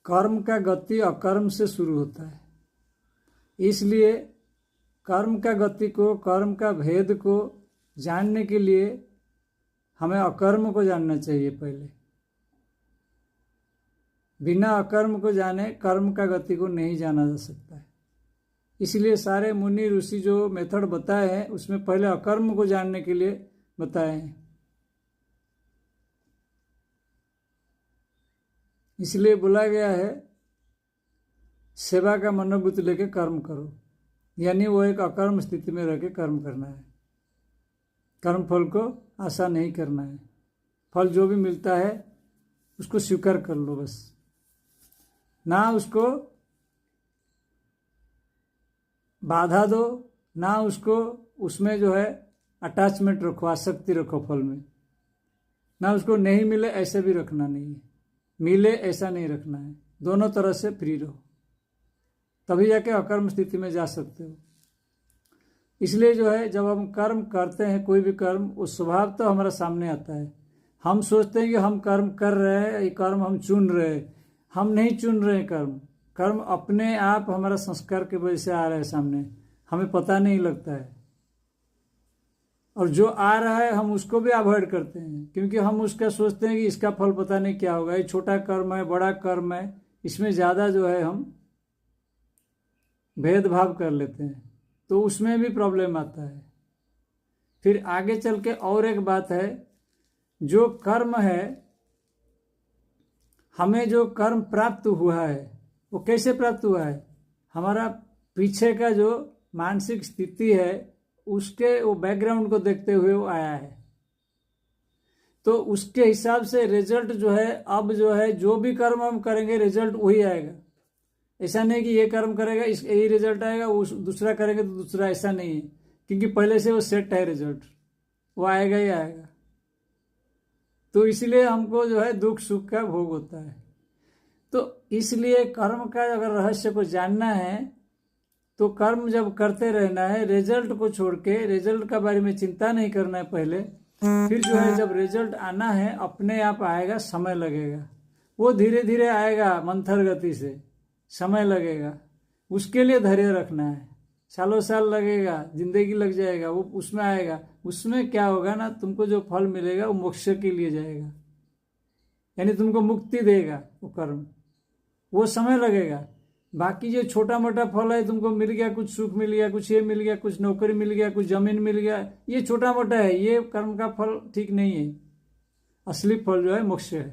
कर्म का गति अकर्म से शुरू होता है, इसलिए कर्म का गति को, कर्म का भेद को जानने के लिए हमें अकर्म को जानना चाहिए पहले। बिना अकर्म को जाने कर्म का गति को नहीं जाना जा सकता है। इसलिए सारे मुनि ऋषि जो मेथड बताए हैं उसमें पहले अकर्म को जानने के लिए बताए हैं। इसलिए बोला गया है सेवा का मनोबुद्धि लेके कर्म करो, यानी वो एक अकर्म स्थिति में रह के कर्म करना है। कर्म फल को आशा नहीं करना है, फल जो भी मिलता है उसको स्वीकार कर लो बस, ना उसको बाधा दो, ना उसको उसमें जो है अटैचमेंट रखो, आसक्ति रखो फल में, ना उसको नहीं मिले ऐसे भी रखना नहीं है, मिले ऐसा नहीं रखना है। दोनों तरह से फ्री रहो, तभी जाके अकर्म स्थिति में जा सकते हो। इसलिए जो है जब हम कर्म करते हैं, कोई भी कर्म, उस स्वभाव तो हमारा सामने आता है। हम सोचते हैं कि हम कर्म कर रहे हैं, ये कर्म हम चुन रहे हैं। हम नहीं चुन रहे हैं कर्म, कर्म अपने आप हमारा संस्कार की वजह से आ रहा है सामने, हमें पता नहीं लगता है। और जो आ रहा है हम उसको भी अवॉइड करते हैं, क्योंकि हम उसका सोचते हैं कि इसका फल पता नहीं क्या होगा, ये छोटा कर्म है, बड़ा कर्म है, इसमें ज़्यादा जो है हम भेदभाव कर लेते हैं, तो उसमें भी प्रॉब्लम आता है। फिर आगे चल के और एक बात है, जो कर्म है, हमें जो कर्म प्राप्त हुआ है वो कैसे प्राप्त हुआ है? हमारा पीछे का जो मानसिक स्थिति है उसके वो बैकग्राउंड को देखते हुए वो आया है। तो उसके हिसाब से रिजल्ट जो है, अब जो है जो भी कर्म हम करेंगे रिजल्ट वही आएगा। ऐसा नहीं कि ये कर्म करेगा इस यही रिजल्ट आएगा, वो दूसरा करेंगे तो दूसरा, ऐसा नहीं है, क्योंकि पहले से वो सेट है रिजल्ट, वो आएगा ही आएगा। तो इसलिए हमको जो है दुख सुख का भोग होता है। तो इसलिए कर्म का अगर रहस्य को जानना है तो कर्म जब करते रहना है, रिजल्ट को छोड़ के, रिजल्ट का बारे में चिंता नहीं करना है पहले। फिर जो है जब रिजल्ट आना है अपने आप आएगा, समय लगेगा, वो धीरे धीरे आएगा, मंथर गति से समय लगेगा। उसके लिए धैर्य रखना है, सालों साल लगेगा, जिंदगी लग जाएगा, वो उसमें आएगा। उसमें क्या होगा ना, तुमको जो फल मिलेगा वो मोक्ष के लिए जाएगा, यानी तुमको मुक्ति देगा वो कर्म, वो समय लगेगा। बाकी जो छोटा मोटा फल है, तुमको मिल गया, कुछ सुख मिल गया, कुछ ये मिल गया, कुछ नौकरी मिल गया, कुछ जमीन मिल गया, ये छोटा मोटा है, ये कर्म का फल ठीक नहीं है। असली फल जो है मोक्ष है।